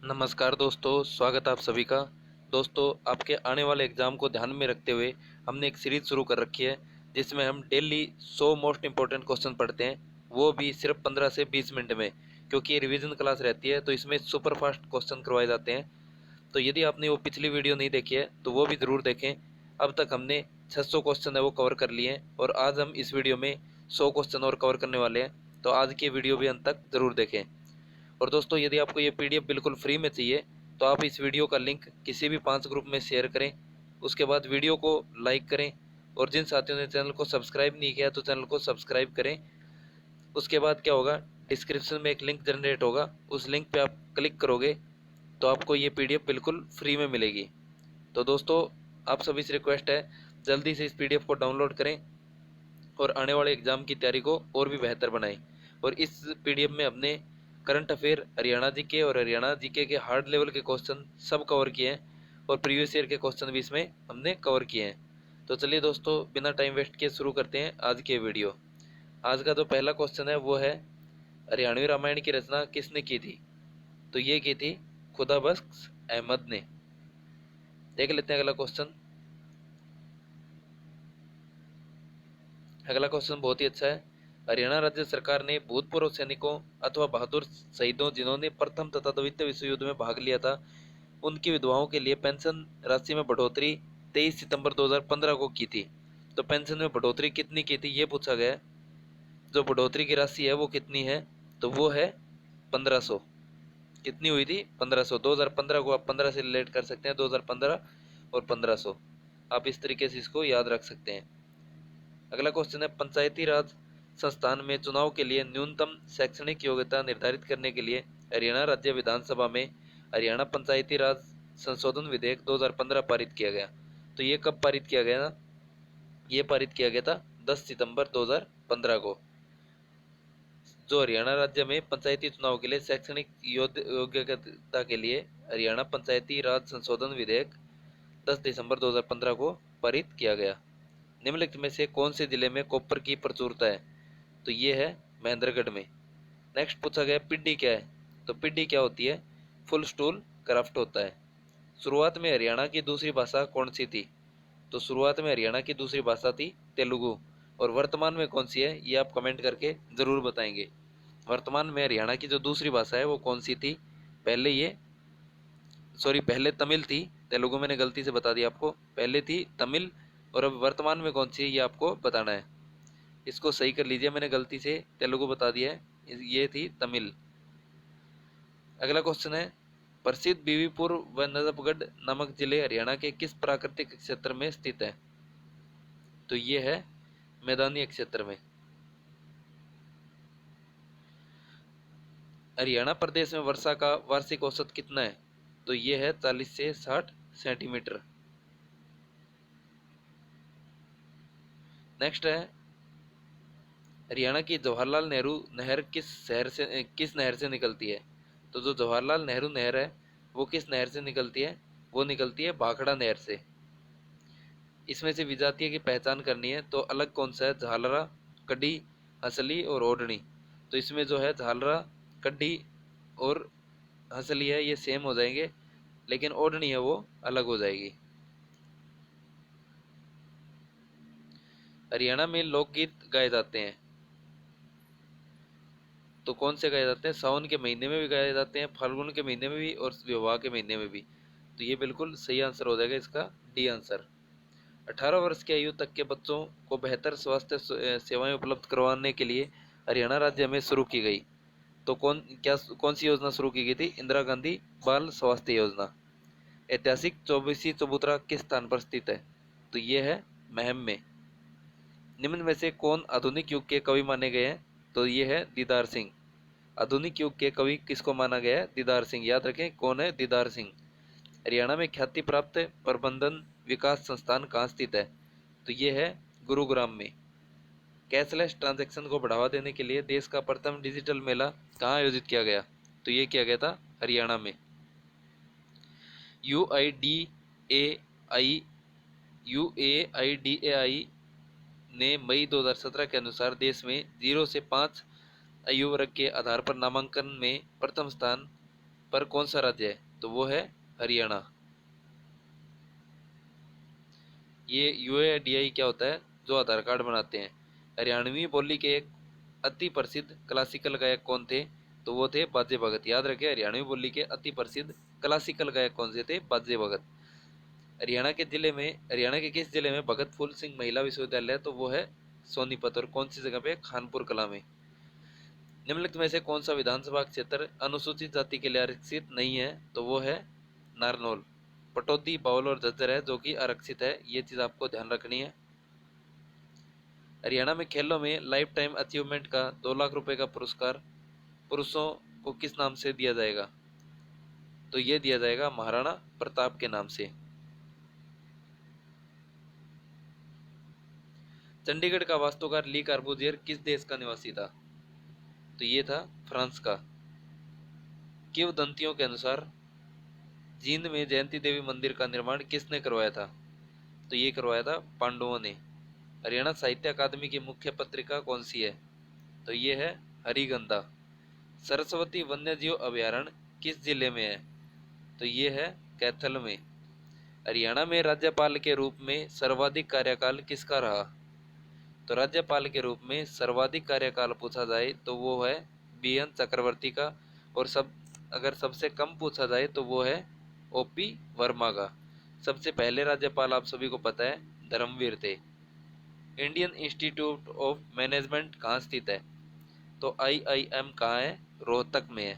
नमस्कार दोस्तों, स्वागत है आप सभी का। दोस्तों, आपके आने वाले एग्ज़ाम को ध्यान में रखते हुए हमने एक सीरीज़ शुरू कर रखी है जिसमें हम डेली 100 मोस्ट इंपॉर्टेंट क्वेश्चन पढ़ते हैं, वो भी सिर्फ 15 से 20 मिनट में। क्योंकि ये रिवीजन क्लास रहती है तो इसमें सुपर फास्ट क्वेश्चन करवाए जाते हैं। तो यदि आपने वो पिछली वीडियो नहीं देखी है तो वो भी ज़रूर देखें। अब तक हमने 600 क्वेश्चन है वो कवर कर लिए हैं और आज हम इस वीडियो में 100 क्वेश्चन और कवर करने वाले हैं। तो आज की वीडियो भी अंत तक ज़रूर देखें। और दोस्तों, यदि आपको ये पीडीएफ बिल्कुल फ्री में चाहिए तो आप इस वीडियो का लिंक किसी भी 5 ग्रुप में शेयर करें। उसके बाद वीडियो को लाइक करें और जिन साथियों ने चैनल को सब्सक्राइब नहीं किया तो चैनल को सब्सक्राइब करें। उसके बाद क्या होगा, डिस्क्रिप्शन में एक लिंक जनरेट होगा, उस लिंक पे आप क्लिक करोगे तो आपको ये पीडीएफ बिल्कुल फ्री में मिलेगी। तो दोस्तों, आप सभी से रिक्वेस्ट है, जल्दी से इस पीडीएफ को डाउनलोड करें और आने वाले एग्जाम की तैयारी को और भी बेहतर बनाएं। और इस पीडीएफ में हमने करंट अफेयर, हरियाणा जीके और हरियाणा जीके के हार्ड लेवल के क्वेश्चन सब कवर किए हैं और प्रीवियस ईयर के क्वेश्चन भी इसमें हमने कवर किए हैं। तो चलिए दोस्तों, बिना टाइम वेस्ट किए शुरू करते हैं आज के वीडियो। आज का जो पहला क्वेश्चन है वो है, हरियाणवी रामायण की रचना किसने की थी? तो ये की थी खुदाबख्श अहमद ने। देख लेते हैं अगला क्वेश्चन। अगला क्वेश्चन बहुत ही अच्छा है। हरियाणा राज्य सरकार ने भूतपूर्व सैनिकों अथवा बहादुर शहीदों जिन्होंने प्रथम तथा द्वितीय विश्व युद्ध में भाग लिया था, उनकी विधवाओं के लिए पेंशन राशि में बढ़ोतरी 23 सितंबर 2015 को की थी। तो पेंशन में बढ़ोतरी कितनी की थी ये पूछा गया है। जो बढ़ोतरी की राशि है वो कितनी है? तो वो है 1500। कितनी हुई थी? 1500। 2015 को आप 15 से रिलेट कर सकते हैं, 2015 और 1500। आप इस तरीके से इसको याद रख सकते हैं। अगला क्वेश्चन है, पंचायती राज संस्थान में चुनाव के लिए न्यूनतम शैक्षणिक योग्यता निर्धारित करने के लिए हरियाणा राज्य विधानसभा में हरियाणा पंचायती राज संशोधन विधेयक 2015 पारित किया गया। तो ये कब पारित किया गया ना? ये पारित किया गया था 10 सितंबर 2015 को। जो हरियाणा राज्य में पंचायती चुनाव के लिए शैक्षणिक योग्यता के लिए हरियाणा पंचायती राज संशोधन विधेयक 10 दिसंबर 2015 को पारित किया गया। निम्नलिखित में से कौन से जिले में कॉपर की प्रचुरता है? तो ये है महेंद्रगढ़ में। नेक्स्ट पूछा गया, पिड्डी क्या है? तो पिड्डी क्या होती है? फुल स्टूल क्राफ्ट होता है। शुरुआत में हरियाणा की दूसरी भाषा कौन सी थी? तो शुरुआत में हरियाणा की दूसरी भाषा थी तेलुगु। और वर्तमान में कौन सी है ये आप कमेंट करके जरूर बताएंगे। वर्तमान में हरियाणा की जो दूसरी भाषा है वो कौन सी थी? पहले ये पहले तमिल थी। तेलुगु मैंने गलती से बता दिया आपको, पहले थी तमिल और अब वर्तमान में कौन सी है ये आपको बताना है। इसको सही कर लीजिए, मैंने गलती से तेलुगु बता दिया है, ये थी तमिल। अगला क्वेश्चन है, प्रसिद्ध बीबीपुर व नजफगढ़ नामक जिले हरियाणा के किस प्राकृतिक क्षेत्र में स्थित है? तो ये है मैदानी क्षेत्र में। हरियाणा प्रदेश में वर्षा का वार्षिक औसत कितना है? तो ये है 40 से 60 सेंटीमीटर। नेक्स्ट है, हरियाणा की जवाहरलाल नेहरू नहर किस नहर से निकलती है? तो जो जवाहरलाल नेहरू नहर है वो किस नहर से निकलती है? वो निकलती है भाखड़ा नहर से। इसमें से विजातीय की पहचान करनी है तो अलग कौन सा है? झालरा, कड्डी, हंसली और ओढ़नी। तो इसमें जो है झालरा, कड्डी और हंसली है ये सेम हो जाएंगे, लेकिन ओढ़नी है वो अलग हो जाएगी। हरियाणा में लोकगीत गाए जाते हैं तो कौन से गाए जाते हैं? सावन के महीने में भी गाए जाते हैं, फाल्गुन के महीने में भी और विवाह के महीने में भी। तो ये बिल्कुल सही आंसर हो जाएगा इसका, डी आंसर। 18 वर्ष की आयु तक के बच्चों को बेहतर स्वास्थ्य सेवाएं उपलब्ध करवाने के लिए हरियाणा राज्य में शुरू की गई। तो कौन सी योजना शुरू की गई थी? इंदिरा गांधी बाल स्वास्थ्य योजना। ऐतिहासिक चौबीसी चबूतरा किस स्थान पर स्थित है? तो ये है महम में। निम्न में से कौन आधुनिक युग के कवि माने गए हैं? तो ये है दीदार सिंह। आधुनिक युग के कवि किसको माना गया है? दीदार सिंह। याद रखें कौन है? दीदार सिंह। हरियाणा में ख्याति प्राप्त प्रबंधन विकास संस्थान कहाँ स्थित है? तो ये है गुरुग्राम में। कैशलेस ट्रांजैक्शन को बढ़ावा देने के लिए देश का प्रथम डिजिटल मेला कहाँ आयोजित किया गया? तो ये किया गया था हरियाणा में। यूआईडीएआई ने मई 2017 के अनुसार देश में 0 से 5 आयु वर्ग के आधार पर नामांकन में प्रथम स्थान पर कौन सा राज्य है, तो वो है हरियाणा। ये यूएडीआई क्या होता है, जो आधार कार्ड बनाते हैं। हरियाणवी बोली के एक अति प्रसिद्ध क्लासिकल गायक कौन थे, तो वो थे बाजे भगत। याद रखें, हरियाणवी बोली के अति प्रसिद्ध क्लासिकल गायक कौन से थे, बाजे भगत। हरियाणा के किस जिले में भगत फूल सिंह महिला विश्वविद्यालय है, तो वो है सोनीपत। और कौन सी जगह पे, खानपुर कला में। निम्नलिखित में से कौन सा विधानसभा क्षेत्र अनुसूचित जाति के लिए आरक्षित नहीं है, तो वो है नारनौल। पटौदी, बावल और झज्जर है जो कि आरक्षित है, ये चीज आपको ध्यान रखनी है। हरियाणा में खेलों में लाइफ टाइम अचीवमेंट का 2 लाख रुपए का पुरस्कार पुरुषों को किस नाम से दिया जाएगा, तो ये दिया जाएगा महाराणा प्रताप के नाम से। चंडीगढ़ का वास्तुकार ली कार्बूजियर किस देश का निवासी था, तो ये था फ्रांस का। किंवदंतियों के अनुसार जींद में जयंती देवी मंदिर का निर्माण किसने करवाया था, तो ये करवाया था पांडवों ने। हरियाणा साहित्य अकादमी की मुख्य पत्रिका कौन सी है, तो ये है हरिगंधा। सरस्वती वन्यजीव अभयारण्य किस जिले में है, तो ये है कैथल में। हरियाणा में राज्यपाल के रूप में सर्वाधिक कार्यकाल किसका रहा, तो राज्यपाल के रूप में सर्वाधिक कार्यकाल पूछा जाए तो वो है बीएन चक्रवर्ती का। और अगर सबसे कम पूछा जाए तो वो है ओपी वर्मा का। सबसे पहले राज्यपाल आप सभी को पता है धर्मवीर थे। इंडियन इंस्टीट्यूट ऑफ मैनेजमेंट कहाँ स्थित है, तो आईआईएम कहाँ है, रोहतक में है।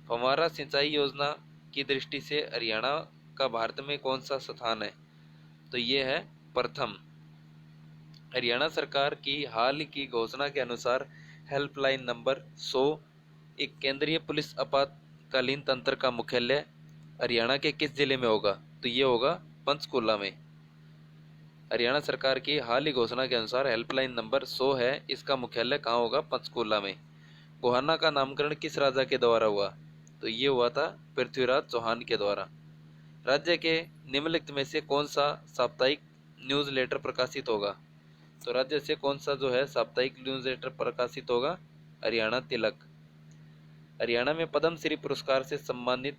फव्वारा सिंचाई योजना की दृष्टि से हरियाणा का भारत में कौन सा स्थान है, तो ये है प्रथम। हरियाणा सरकार की हाल की घोषणा के अनुसार हेल्पलाइन नंबर 100 एक केंद्रीय पुलिस आपातकालीन तंत्र का मुख्यालय हरियाणा के किस जिले में होगा, तो ये होगा पंचकुला में। हरियाणा सरकार की हाल ही घोषणा के अनुसार हेल्पलाइन नंबर 100 है, इसका मुख्यालय कहाँ होगा, पंचकुला में। गोहाना का नामकरण किस राजा के द्वारा हुआ, तो ये हुआ था पृथ्वीराज चौहान के द्वारा। राज्य के निम्नलिखित में से कौन सा साप्ताहिक न्यूज़लेटर प्रकाशित होगा, तो राज्य से कौन सा जो है साप्ताहिक न्यूज़लेटर प्रकाशित होगा, हरियाणा तिलक। हरियाणा में पद्म श्री पुरस्कार से सम्मानित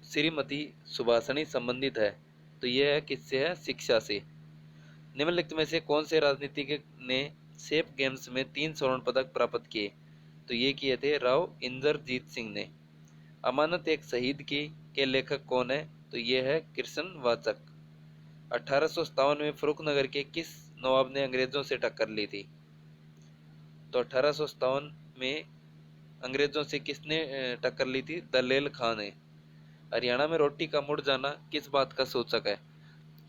श्रीमती सुभाषणी संबंधित है, तो यह है किससे है, शिक्षा से। निम्नलिखित में से कौन से राजनीतिज्ञ ने सेफ गेम्स में 3 स्वर्ण पदक प्राप्त किए, तो ये किए थे राव इंदरजीत सिंह ने। अमानत एक शहीद की के लेखक कौन है, तो ये है कृष्ण वाचक। 1857 में फरुखनगर के किस नवाब ने अंग्रेजों से टक्कर ली थी, तो 1857 में अंग्रेजों से किसने टक्कर ली थी, दलेल खां ने। हरियाणा में रोटी का मुड़ जाना किस बात का सूचक है,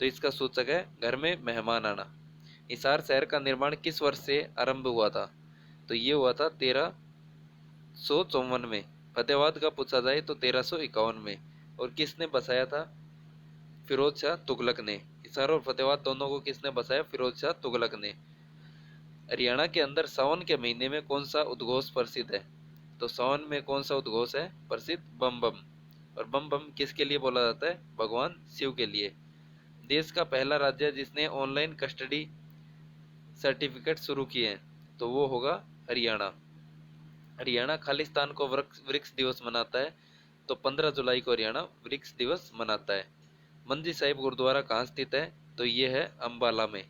तो इसका सूचक है घर में मेहमान आना। हिसार शहर का निर्माण किस वर्ष से आरंभ हुआ था, तो ये हुआ था 1354 में। फतेहाबाद का पूछा जाए तो 1351 में। और किसने बसाया था, फिरोज शाह तुगलक ने। हिसार और फतेहाबाद दोनों को किसने बसाया, फिरोज शाह तुगलक ने। हरियाणा के अंदर सावन के महीने में कौन सा उद्घोष प्रसिद्ध है, तो सावन में कौन सा उद्घोष है प्रसिद्ध, बम बम। और बम बम किसके लिए बोला जाता है, भगवान शिव के लिए। देश का पहला राज्य जिसने ऑनलाइन कस्टडी सर्टिफिकेट शुरू किए हैं, तो वो होगा हरियाणा। हरियाणा खालिस्तान को वृक्ष दिवस मनाता है, तो 15 जुलाई को हरियाणा वृक्ष दिवस मनाता है। मंजी साहिब गुरुद्वारा कहाँ स्थित है, तो ये है अंबाला में।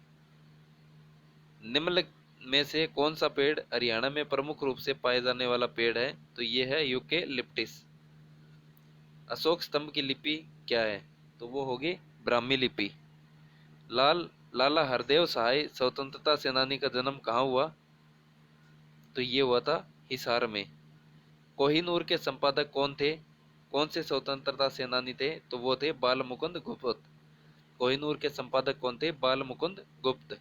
निम्नलिखित में से कौन सा पेड़ हरियाणा में प्रमुख रूप से पाए जाने वाला पेड़ है, तो ये है यूकेलिप्टिस। अशोक स्तंभ की लिपि क्या है, तो वो होगी ब्राह्मी लिपि। लाला हरदेव सहाय स्वतंत्रता सेनानी का जन्म कहाँ हुआ, तो ये हुआ था हिसार में। कोहिनूर के संपादक कौन थे, कौन से स्वतंत्रता सेनानी थे, तो वो थे बाल मुकुंद गुप्त। कोहिनूर के संपादक कौन थे, बाल मुकुंद गुप्त।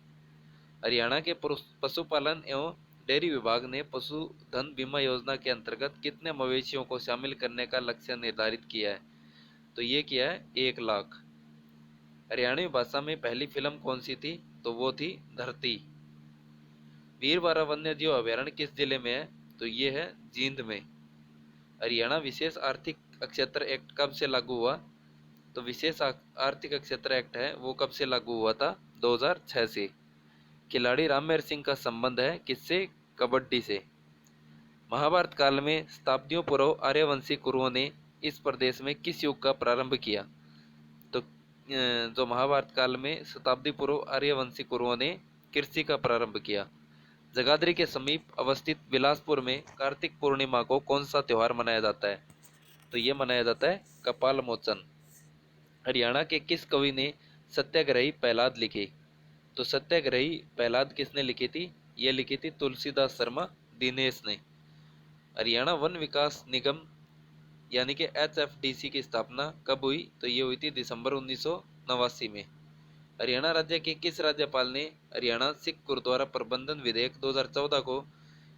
हरियाणा के पशुपालन एवं डेयरी विभाग ने पशुधन बीमा योजना के अंतर्गत कितने मवेशियों को शामिल करने का लक्ष्य निर्धारित किया है, तो ये किया है 1 लाख। हरियाणवी भाषा में पहली फिल्म कौन सी थी, तो वो थी धरती। वीरवारा वन्यजीव अभयारण्य किस जिले में है, तो ये है जींद में। हरियाणा विशेष आर्थिक क्षेत्र एक्ट कब से लागू हुआ, तो विशेष आर्थिक क्षेत्र एक्ट है वो कब से लागू हुआ था, 2006 से। खिलाड़ी रामवीर सिंह का संबंध है किससे, कबड्डी से। महाभारत काल में शताब्दियों पूर्व आर्यवंशी कुरुओं ने इस प्रदेश में किस युग का प्रारंभ किया? तो जो महाभारत काल में शताब्दी पूर्व आर्यवंशी कुरुओं ने कृषि का प्रारंभ किया। जगाधरी के समीप अवस्थित बिलासपुर में कार्तिक पूर्णिमा को कौन सा त्योहार मनाया जाता है? तो ये मनाया जाता है कपाल मोचन। हरियाणा के किस कवि ने सत्याग्रही पहलाद लिखी? तो सत्याग्रही पहलाद किसने लिखी थी? ये लिखी थी तुलसीदास शर्मा दिनेश ने। हरियाणा वन विकास निगम यानी कि HFDC की स्थापना कब हुई? तो ये हुई थी दिसंबर 1989 में। हरियाणा राज्य के किस राज्यपाल ने हरियाणा सिख गुरुद्वारा प्रबंधन विधेयक 2014 को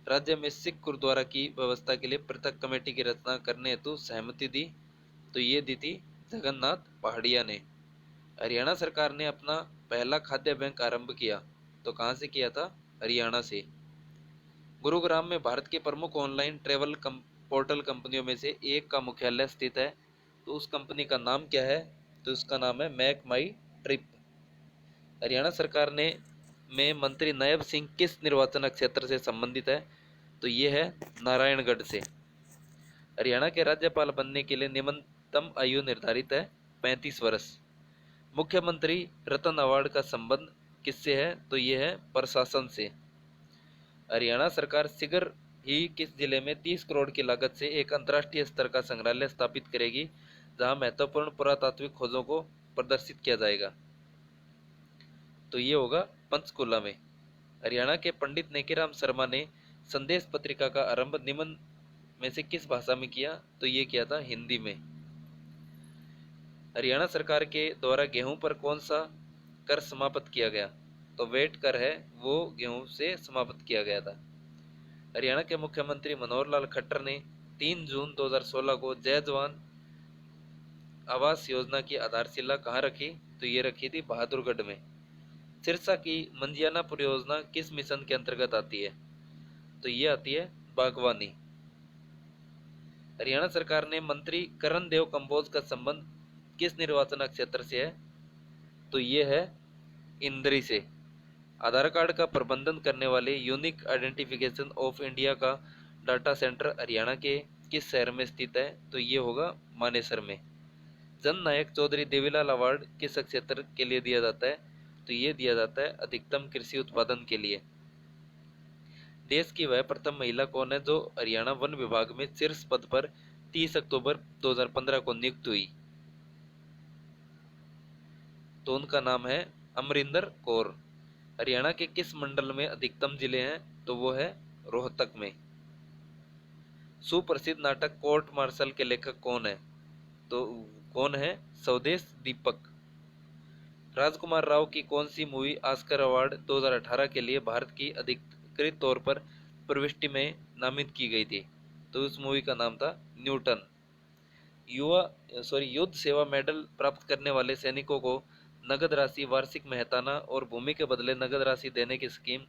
राज्य में सिख गुरुद्वारा की व्यवस्था के लिए पृथक कमेटी की रचना करने हेतु सहमति दी? तो ये दी थी जगन्नाथ पहाड़िया ने। हरियाणा सरकार ने अपना पहला खाद्य बैंक आरंभ किया, तो कहाँ से किया था? हरियाणा से। गुरुग्राम में भारत की प्रमुख ऑनलाइन ट्रैवल पोर्टल कंपनियों में से एक का मुख्यालय स्थित है, तो उस कंपनी का नाम क्या है? तो उसका नाम है मैक माई ट्रिप। हरियाणा सरकार ने में मंत्री नायब सिंह किस निर्वाचन क्षेत्र से संबंधित है? तो ये है नारायणगढ़ से। हरियाणा के राज्यपाल बनने के लिए न्यूनतम आयु निर्धारित है 35 वर्ष। मुख्यमंत्री रतन अवार्ड का संबंध किससे है? तो ये है प्रशासन से। हरियाणा सरकार शीघ्र ही किस जिले में 30 करोड़ की लागत से एक अंतर्राष्ट्रीय स्तर का संग्रहालय स्थापित करेगी, जहां महत्वपूर्ण पुरातात्विक खोजों को प्रदर्शित किया जाएगा? तो ये होगा पंचकुला में। हरियाणा के पंडित नेकीराम शर्मा ने संदेश पत्रिका का आरंभ निम्न में से किस भाषा में किया? तो ये किया था हिंदी में। हरियाणा सरकार के द्वारा गेहूं पर कौन सा कर समाप्त किया गया? तो वेट कर है वो गेहूं से समाप्त किया गया था। हरियाणा के मुख्यमंत्री मनोहर लाल खट्टर ने 3 जून 2016 को जय जवान आवास योजना की आधारशिला कहाँ रखी? तो ये रखी थी बहादुरगढ़ में। सिरसा की मंजियाना परियोजना किस मिशन के अंतर्गत आती है? तो ये आती है बागवानी। हरियाणा सरकार ने मंत्री करण देव कंबोज का संबंध किस निर्वाचन क्षेत्र से है? तो ये है इंद्री से। आधार कार्ड का प्रबंधन करने वाले यूनिक आइडेंटिफिकेशन ऑफ इंडिया का डाटा सेंटर हरियाणा के किस शहर में स्थित है? तो ये होगा मानेसर में। जन नायक चौधरी देवीलाल अवार्ड किस क्षेत्र के लिए दिया जाता है? तो ये दिया जाता है अधिकतम कृषि उत्पादन के लिए। देश की वह प्रथम महिला कौन है जो हरियाणा वन विभाग में शीर्ष पद पर 30 अक्टूबर 2015 को नियुक्त हुई? तो उनका नाम है अमरिंदर कौर। हरियाणा के किस मंडल में अधिकतम जिले हैं? तो वो है रोहतक में। सुप्रसिद्ध नाटक कोर्ट मार्शल के लेखक कौन है? तो कौन है? स्वदेश दीपक। राजकुमार राव की कौन सी मूवी ऑस्कर अवार्ड 2018 के लिए भारत की अधिकृत तौर पर प्रविष्टि में नामित की गई थी? तो उस मूवी का नाम था न्यूटन। युद्ध सेवा मेडल प्राप्त करने वाले सैनिकों को नगद राशि, वार्षिक मेहताना और भूमि के बदले नगद राशि देने की स्कीम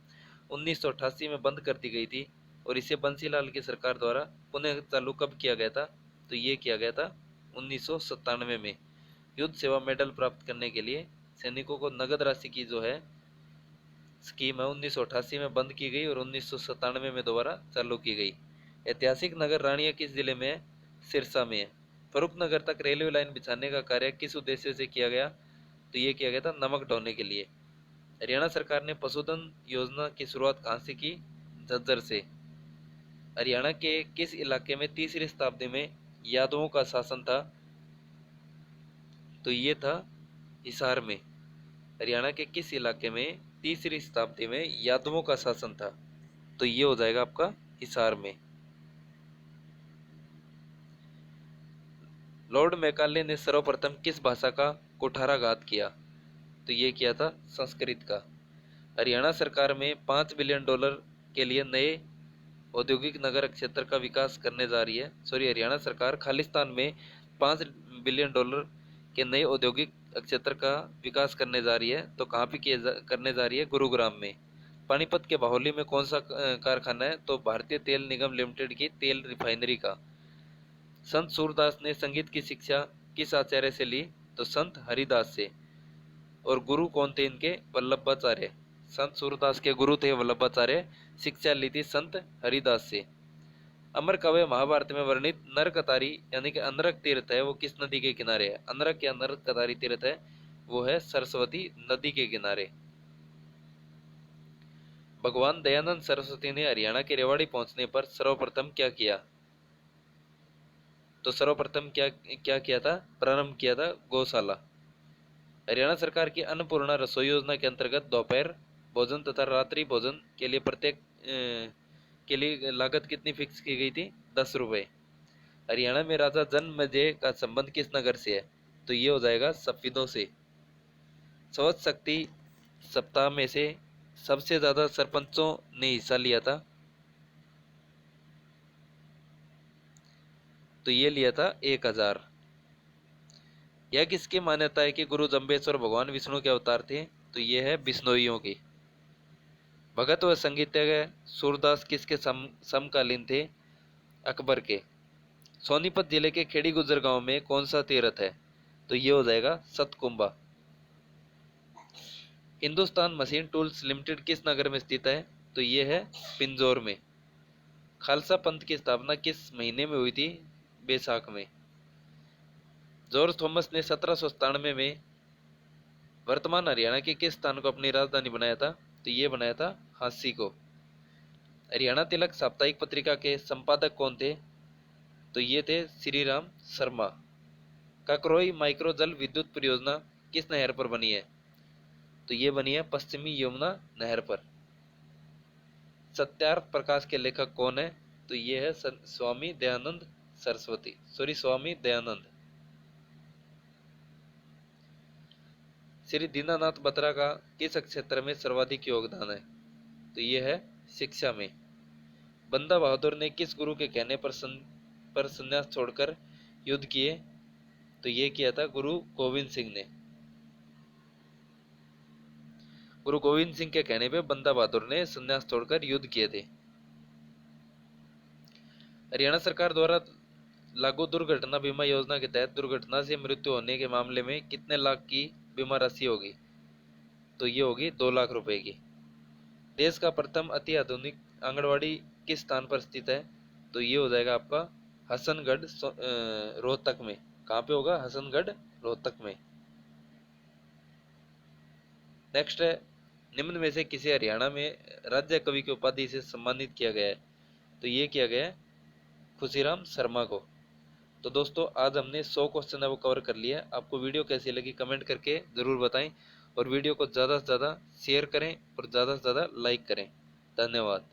1988 में बंद कर दी गई थी, और इसे बंसीलाल की सरकार द्वारा पुनः चालू कब किया गया था? तो ये किया गया था 1997 में। युद्ध सेवा मेडल प्राप्त करने के लिए सैनिकों को नगद राशि की जो है स्कीम है 1988 में बंद की गई और 1997 में दोबारा चालू की गई। ऐतिहासिक नगर रानिया किस जिले में है? सिरसा में है। फरुखनगर तक रेलवे लाइन बिछाने का कार्य किस उद्देश्य से किया गया? तो ये किया गया था नमक ढोने के लिए। हरियाणा सरकार ने पशुधन योजना की शुरुआत कहाँ से की? झज्जर से। हरियाणा के किस इलाके में तीसरी शताब्दी में यादवों का शासन था? तो ये था हिसार में। हरियाणा के किस इलाके में तीसरी शताब्दी में यादवों का शासन था? तो ये हो जाएगा आपका हिसार में। लॉर्ड मैकाले ने सर्वप्रथम किस भाषा का कुठाराघात किया? तो ये किया था संस्कृत का। हरियाणा सरकार में $5 बिलियन के लिए नए औद्योगिक नगर क्षेत्र का विकास करने जा रही है। हरियाणा सरकार खालिस्तान में $5 बिलियन के नए औद्योगिक क्षेत्र का विकास करने जा रही है। तो कहाँ पे करने जा रही है? गुरुग्राम में। पानीपत के बाहोली में कौन सा कारखाना है? तो भारतीय तेल निगम लिमिटेड की तेल रिफाइनरी का। संत सूरदास ने संगीत की शिक्षा किस आचार्य से ली? तो संत हरिदास से। और गुरु कौन थे इनके? वल्लभाचार्य। संत सूरदास के गुरु थे वल्लभाचार्य। शिक्षा ली थी संत हरिदास से। अमर काव्य महाभारत में वर्णित नरकतारी यानी कि अनरक तीर्थ है वो किस नदी के किनारे है? अनरक या नरकतारी तीर्थ है वो है सरस्वती नदी के किनारे। भगवान दयानंद सरस्वती ने हरियाणा के रेवाड़ी पहुंचने पर सर्वप्रथम क्या किया? तो सर्वप्रथम क्या क्या किया था? प्रारंभ किया था गौशाला। हरियाणा सरकार की अन्नपूर्णा रसोई योजना के अंतर्गत दोपहर भोजन तथा रात्रि भोजन के लिए प्रत्येक के लिए लागत कितनी फिक्स की गई थी? 10 रुपये। हरियाणा में राजा जन्मेजय का संबंध किस नगर से है? तो ये हो जाएगा सफीदों से। स्वच्छ शक्ति सप्ताह में से सबसे ज्यादा सरपंचों ने हिस्सा लिया था? तो ये लिया था 1000। यह किसकी मान्यता है कि गुरु जम्बेश्वर भगवान विष्णु के अवतार थे? तो ये है बिश्नोइयों की। भगत व संगीतज्ञ सूरदास किसके समकालीन थे? अकबर के। सोनीपत जिले के खेड़ी गुजर गांव में कौन सा तीर्थ है? तो ये हो जाएगा सतकुंभा। हिंदुस्तान मशीन टूल्स लिमिटेड किस नगर में स्थित है? तो ये है पिंजौर में। खालसा पंथ की स्थापना किस महीने में हुई थी? बैसाख में। जॉर्ज थॉमस ने 1797 में वर्तमान हरियाणा के किस स्थान को अपनी राजधानी बनाया था? तो ये बनाया था हांसी को। हरियाणा तिलक साप्ताहिक पत्रिका के संपादक कौन थे? तो ये थे श्री राम शर्मा। काकरोई माइक्रो जल विद्युत परियोजना किस नहर पर बनी है? तो ये बनी है पश्चिमी यमुना नहर पर। सत्यार्थ प्रकाश के लेखक कौन है? तो ये है स्वामी दयानंद स्वामी दयानंद। श्री दीनानाथ बत्रा का किस क्षेत्र में सर्वाधिक योगदान है? तो ये है शिक्षा में। बंदा बहादुर ने किस गुरु के कहने पर संन्यास छोड़कर युद्ध किए? तो ये किया था गुरु गोविंद सिंह ने। गुरु गोविंद सिंह के कहने पे बंदा बहादुर ने संन्यास छोड़कर युद्ध किए थे। हरियाणा सरकार द्वारा लागू दुर्घटना बीमा योजना के तहत दुर्घटना से मृत्यु होने के मामले में कितने लाख की बीमा राशि होगी? तो ये होगी 2 लाख रुपए की। देश का प्रथम अति आधुनिक आंगनवाड़ी किस स्थान पर स्थित है? तो ये हो जाएगा आपका हसनगढ़ रोहतक में। कहाँ पे होगा? हसनगढ़ रोहतक में। नेक्स्ट है, निम्न में से किसे हरियाणा में राज्य कवि की उपाधि से सम्मानित किया गया है? तो ये किया गया है खुशीराम शर्मा को। तो दोस्तों आज हमने 100 क्वेश्चन है वो कवर कर लिया। आपको वीडियो कैसी लगी कमेंट करके ज़रूर बताएं और वीडियो को ज़्यादा से ज़्यादा शेयर करें और ज़्यादा से ज़्यादा लाइक करें। धन्यवाद।